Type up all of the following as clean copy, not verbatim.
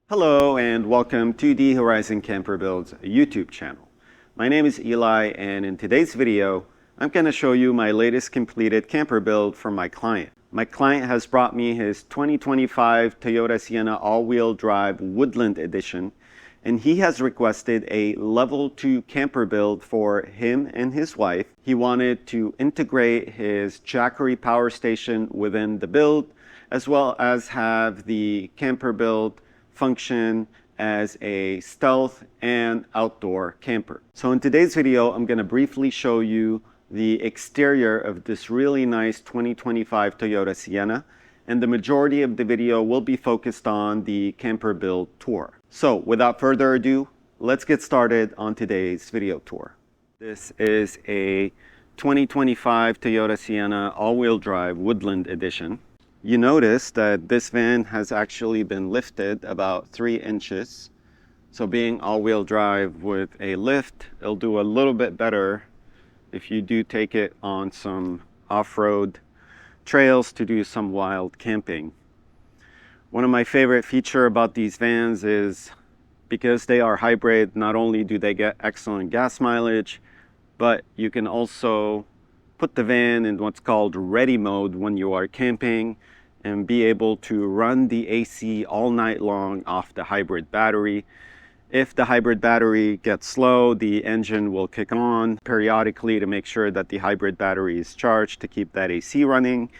Hello and welcome to the Horizon Camper Builds YouTube channel. My name is Eli, and in today's video I'm going to show you my latest completed camper build for my client. My client has brought me his 2025 Toyota Sienna all-wheel drive Woodland Edition, and he has requested a level 2 camper build for him and his wife. He wanted to integrate his Jackery power station within the build, as well as have the camper build function as a stealth and outdoor camper. So in today's video, I'm going to briefly show you the exterior of this really nice 2025 Toyota Sienna, and the majority of the video will be focused on the camper build tour. So without further ado, let's get started on today's video tour. This is a 2025 Toyota Sienna all-wheel drive Woodland Edition. You notice that this van has actually been lifted about 3 inches. So being all-wheel drive with a lift, it'll do a little bit better if you do take it on some off-road trails to do some wild camping. One of my favorite features about these vans is because they are hybrid, not only do they get excellent gas mileage, but you can also put the van in what's called ready mode when you are camping and be able to run the AC all night long off the hybrid battery. If the hybrid battery gets slow, the engine will kick on periodically to make sure that the hybrid battery is charged to keep that AC running,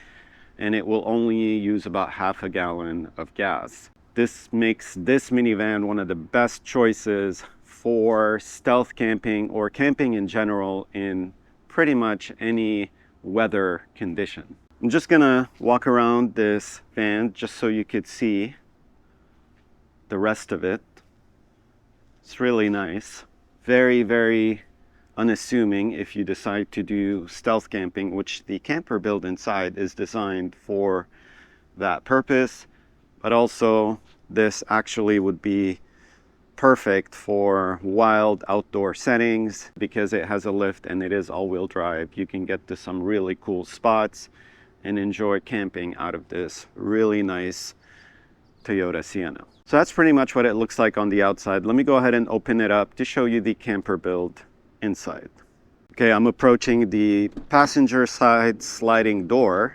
and it will only use about half a gallon of gas. This makes this minivan one of the best choices for stealth camping or camping in general in pretty much any weather condition. I'm just gonna walk around this van just so you could see the rest of it. It's really nice. Very, very unassuming if you decide to do stealth camping, which the camper build inside is designed for that purpose. But also this actually would be perfect for wild outdoor settings because it has a lift and it is all-wheel drive. You can get to some really cool spots and enjoy camping out of this really nice Toyota Sienna. So that's pretty much what it looks like on the outside. Let me go ahead and open it up to show you the camper build inside. Okay, I'm approaching the passenger side sliding door.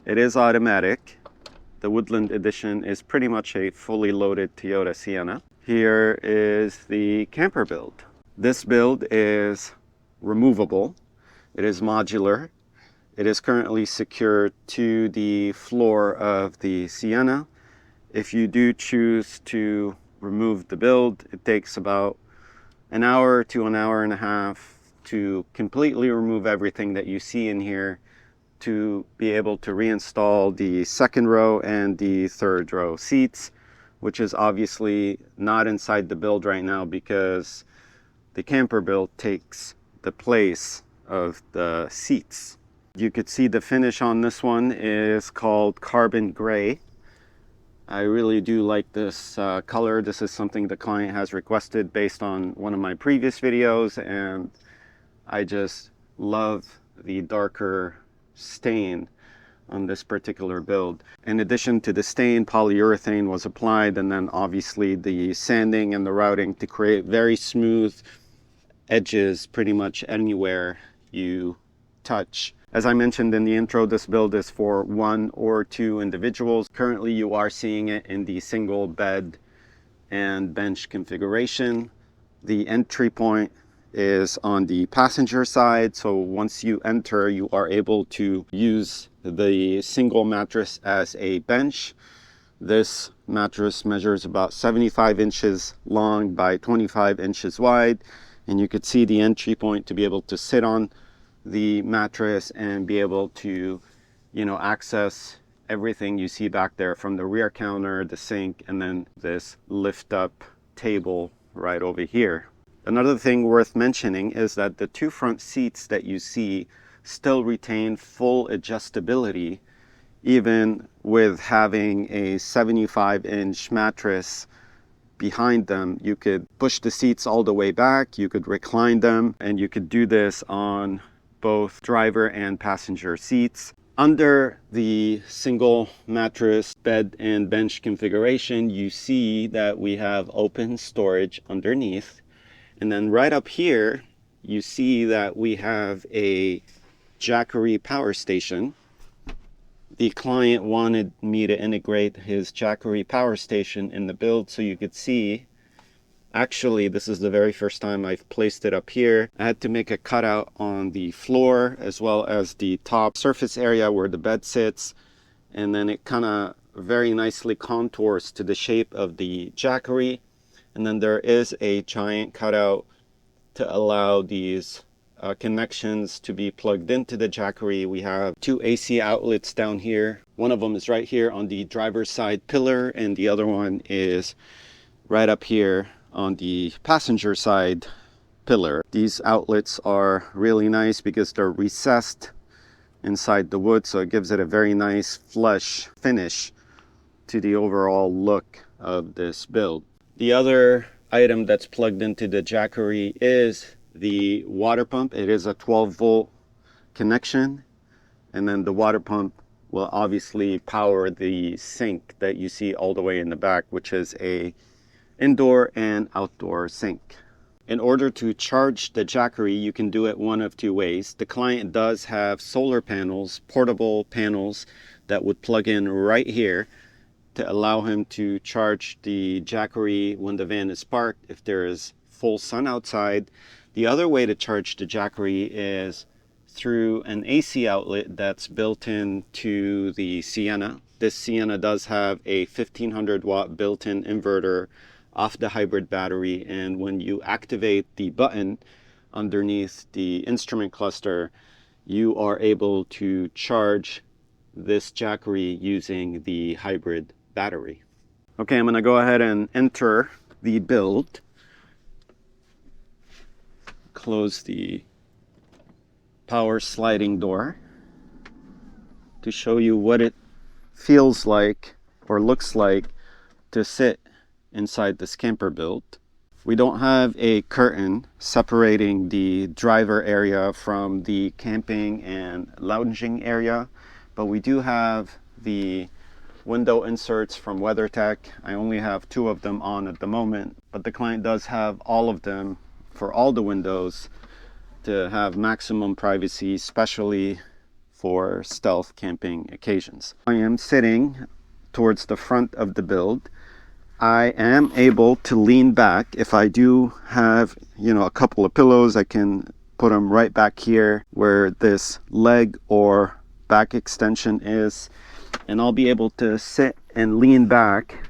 It is automatic. The Woodland Edition is pretty much a fully loaded Toyota Sienna. Here is the camper build. This build is removable. It is modular. It is currently secured to the floor of the Sienna. If you do choose to remove the build, it takes about an hour to an hour and a half to completely remove everything that you see in here to be able to reinstall the second row and the third row seats, which is obviously not inside the build right now because the camper build takes the place of the seats. You could see the finish on this one is called carbon gray. I really do like this color. This is something the client has requested based on one of my previous videos, and I just love the darker stain on this particular build. In addition to the stain, polyurethane was applied, and then obviously the sanding and the routing to create very smooth edges pretty much anywhere you touch. As I mentioned in the intro, this build is for 1 or 2 individuals. Currently you are seeing it in the single bed and bench configuration. The entry point is on the passenger side, so once you enter you are able to use the single mattress as a bench. This mattress measures about 75 inches long by 25 inches wide, and you could see the entry point to be able to sit on the mattress and be able to, access everything you see back there from the rear counter, the sink, and then this lift up table right over here. Another thing worth mentioning is that the 2 front seats that you see still retain full adjustability, even with having a 75-inch mattress behind them. You could push the seats all the way back, you could recline them, and you could do this on both driver and passenger seats. Under the single mattress bed and bench configuration, you see that we have open storage underneath. And then right up here, you see that we have a Jackery power station. The client wanted me to integrate his Jackery power station in the build so you could see. Actually, this is the very first time I've placed it up here. I had to make a cutout on the floor as well as the top surface area where the bed sits. And then it kind of very nicely contours to the shape of the Jackery. And then there is a giant cutout to allow these connections to be plugged into the Jackery. We have two AC outlets down here. One of them is right here on the driver's side pillar, and the other one is right up here on the passenger side pillar. These outlets are really nice because they're recessed inside the wood, so it gives it a very nice flush finish to the overall look of this build. The other item that's plugged into the Jackery is the water pump. It is a 12-volt connection, and then the water pump will obviously power the sink that you see all the way in the back, which is a indoor and outdoor sink. In order to charge the Jackery, you can do it one of two ways. The client does have solar panels, portable panels that would plug in right here to allow him to charge the Jackery when the van is parked if there is full sun outside. The other way to charge the Jackery is through an AC outlet that's built into the Sienna. This Sienna does have a 1500 watt built-in inverter off the hybrid battery, and when you activate the button underneath the instrument cluster, you are able to charge this Jackery using the hybrid battery. Okay, I'm going to go ahead and enter the build. Close the power sliding door to show you what it feels like or looks like to sit inside this camper build. We don't have a curtain separating the driver area from the camping and lounging area, but we do have the window inserts from WeatherTech. I only have two of them on at the moment, but the client does have all of them for all the windows to have maximum privacy, especially for stealth camping occasions. I am sitting towards the front of the build. I am able to lean back. If I do have, a couple of pillows, I can put them right back here where this leg or back extension is, and I'll be able to sit and lean back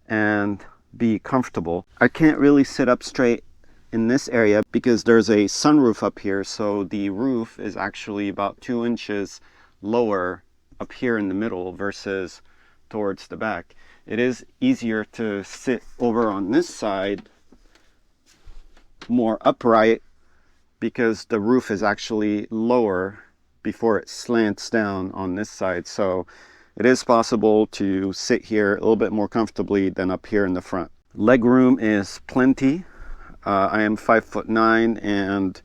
and be comfortable. I can't really sit up straight in this area because there's a sunroof up here, so the roof is actually about 2 inches lower up here in the middle versus towards the back. It is easier to sit over on this side more upright because the roof is actually lower before it slants down on this side. So it is possible to sit here a little bit more comfortably than up here in the front. Leg room is plenty. I am 5'9" and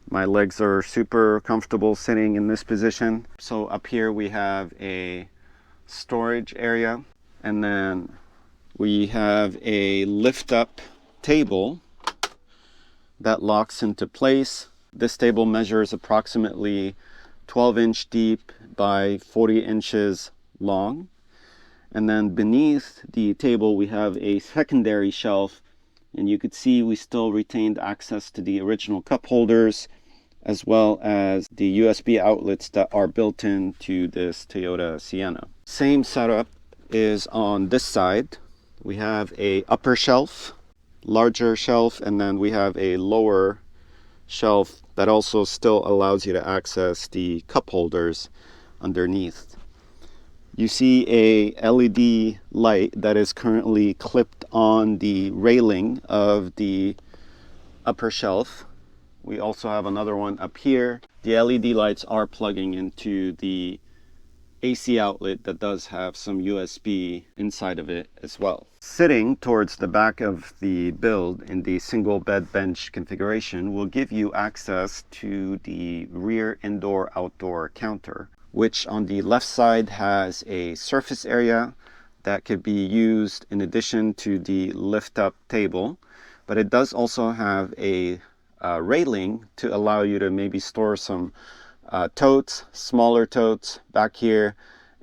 my legs are super comfortable sitting in this position. So up here we have a storage area, and then we have a lift up table that locks into place. This table measures approximately 12-inch deep by 40 inches long. And then beneath the table we have a secondary shelf, and you could see we still retained access to the original cup holders as well as the USB outlets that are built into this Toyota Sienna. Same setup is on this side. We have a upper shelf, larger shelf, and then we have a lower shelf that also still allows you to access the cup holders underneath. You see a LED light that is currently clipped on the railing of the upper shelf. We also have another one up here. The LED lights are plugging into the AC outlet that does have some USB inside of it as well. Sitting towards the back of the build in the single bed bench configuration will give you access to the rear indoor-outdoor counter. which on the left side has a surface area that could be used in addition to the lift up table, but it does also have a railing to allow you to maybe store some totes, smaller totes back here,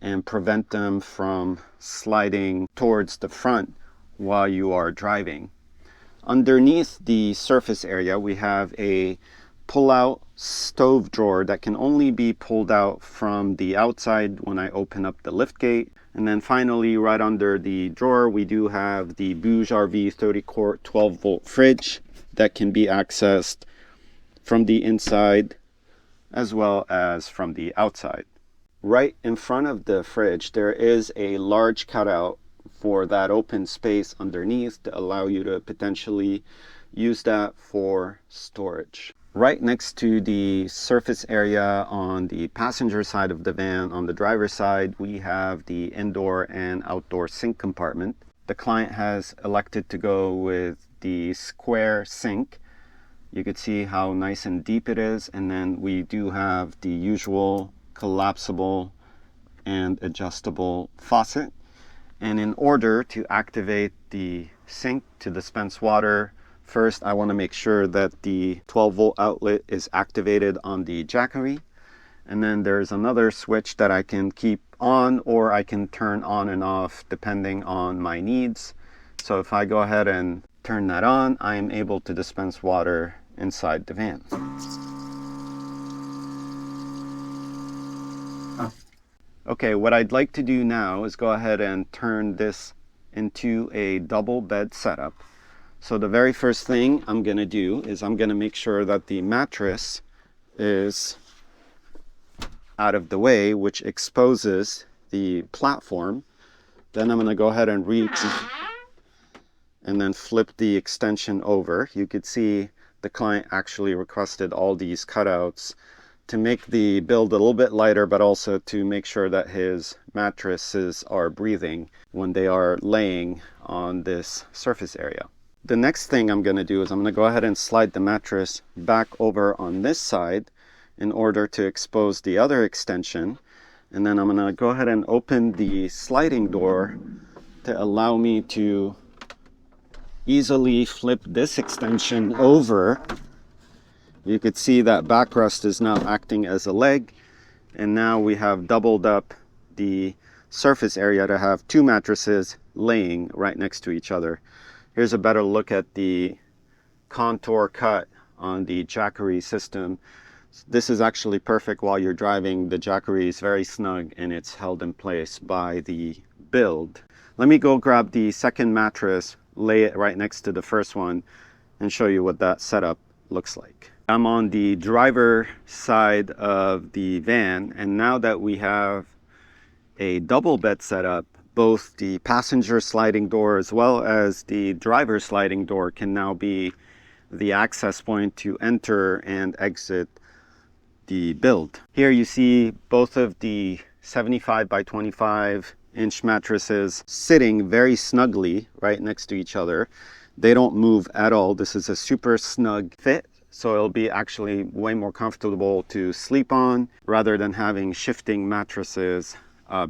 and prevent them from sliding towards the front while you are driving. Underneath the surface area, we have a pull-out stove drawer that can only be pulled out from the outside when I open up the lift gate. And then finally, right under the drawer, we do have the Bouge RV 30 quart 12 volt fridge that can be accessed from the inside as well as from the outside. Right in front of the fridge, there is a large cutout for that open space underneath to allow you to potentially use that for storage. Right next to the surface area on the passenger side of the van, on the driver's side, we have the indoor and outdoor sink compartment. The client has elected to go with the square sink. You could see how nice and deep it is, and then we do have the usual collapsible and adjustable faucet. And in order to activate the sink to dispense water, first I want to make sure that the 12 volt outlet is activated on the Jackery, and then there's another switch that I can keep on or I can turn on and off depending on my needs. So if I go ahead and turn that on, I am able to dispense water inside the van. Okay, what I'd like to do now is go ahead and turn this into a double bed setup. So the very first thing I'm going to do is I'm going to make sure that the mattress is out of the way, which exposes the platform. Then I'm going to go ahead and reach and then flip the extension over. You could see the client actually requested all these cutouts to make the build a little bit lighter, but also to make sure that his mattresses are breathing when they are laying on this surface area. The next thing I'm going to do is I'm going to go ahead and slide the mattress back over on this side in order to expose the other extension. And then I'm going to go ahead and open the sliding door to allow me to easily flip this extension over. You could see that backrest is now acting as a leg, and now we have doubled up the surface area to have two mattresses laying right next to each other. Here's a better look at the contour cut on the Jackery system. This is actually perfect while you're driving. The Jackery is very snug and it's held in place by the build. Let me go grab the second mattress, lay it right next to the first one, and show you what that setup looks like. I'm on the driver side of the van, and now that we have a double bed setup, both the passenger sliding door as well as the driver sliding door can now be the access point to enter and exit the build. Here you see both of the 75 by 25 inch mattresses sitting very snugly right next to each other. They don't move at all. This is a super snug fit, so it'll be actually way more comfortable to sleep on rather than having shifting mattresses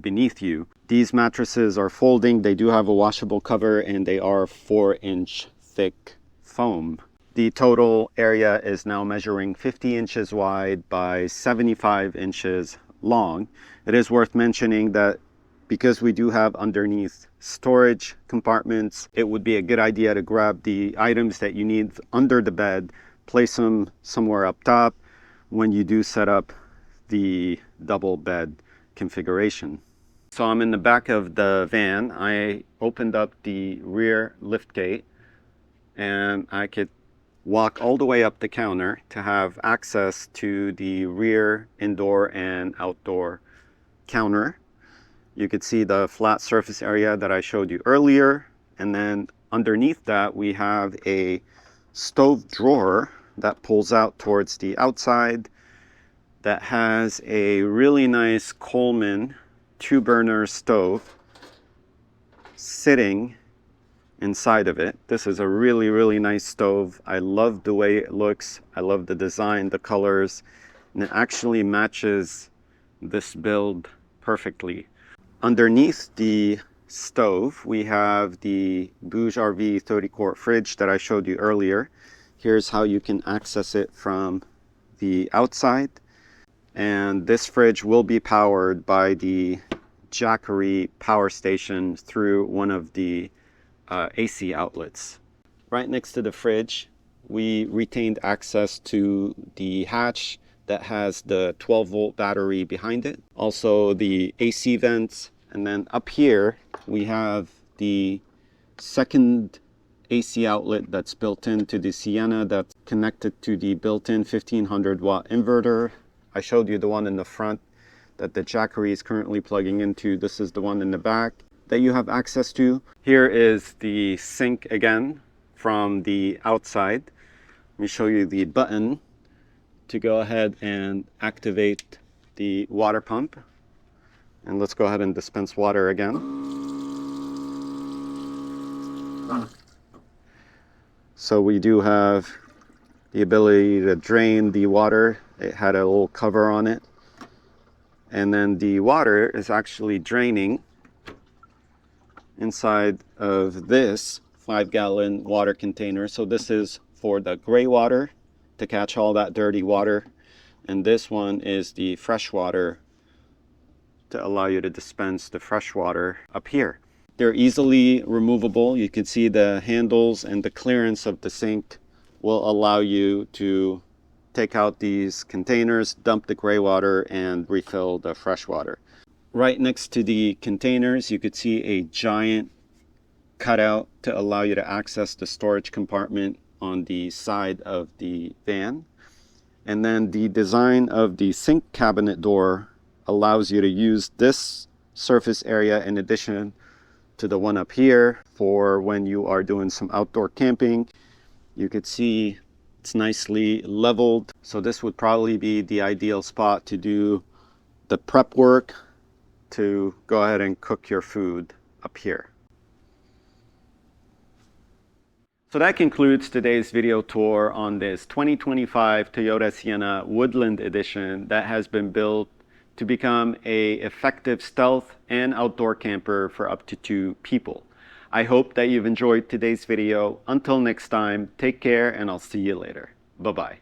beneath you. These mattresses are folding, they do have a washable cover, and they are 4-inch thick foam. The total area is now measuring 50 inches wide by 75 inches long. It is worth mentioning that because we do have underneath storage compartments, it would be a good idea to grab the items that you need under the bed, place them somewhere up top when you do set up the double bed configuration. So I'm in the back of the van. I opened up the rear lift gate and I could walk all the way up the counter to have access to the rear indoor and outdoor counter. You could see the flat surface area that I showed you earlier, and then underneath that we have a stove drawer that pulls out towards the outside that has a really nice Coleman 2-burner stove sitting inside of it. This is a really nice stove. I love the way it looks. I love the design, the colors, and it actually matches this build perfectly. Underneath the stove, we have the Bouge RV 30 quart fridge that I showed you earlier. Here's how you can access it from the outside. And this fridge will be powered by the Jackery power station through one of the AC outlets. Right next to the fridge, we retained access to the hatch that has the 12-volt battery behind it. Also the AC vents. And then up here, we have the second AC outlet that's built into the Sienna that's connected to the built-in 1500 watt inverter. I showed you the one in the front that the Jackery is currently plugging into. This is the one in the back that you have access to. Here is the sink again from the outside. Let me show you the button to go ahead and activate the water pump. And let's go ahead and dispense water again. So we do have the ability to drain the water. It had a little cover on it. And then the water is actually draining inside of this 5-gallon water container. So this is for the gray water to catch all that dirty water. And this one is the fresh water to allow you to dispense the fresh water up here. They're easily removable. You can see the handles and the clearance of the sink will allow you to take out these containers, dump the gray water, and refill the fresh water. Right next to the containers, you could see a giant cutout to allow you to access the storage compartment on the side of the van. And then the design of the sink cabinet door allows you to use this surface area in addition to the one up here for when you are doing some outdoor camping. You could see it's nicely leveled. So this would probably be the ideal spot to do the prep work, to go ahead and cook your food up here. So that concludes today's video tour on this 2025 Toyota Sienna Woodland Edition that has been built to become an effective stealth and outdoor camper for up to 2 people. I hope that you've enjoyed today's video. Until next time, take care and I'll see you later. Bye-bye.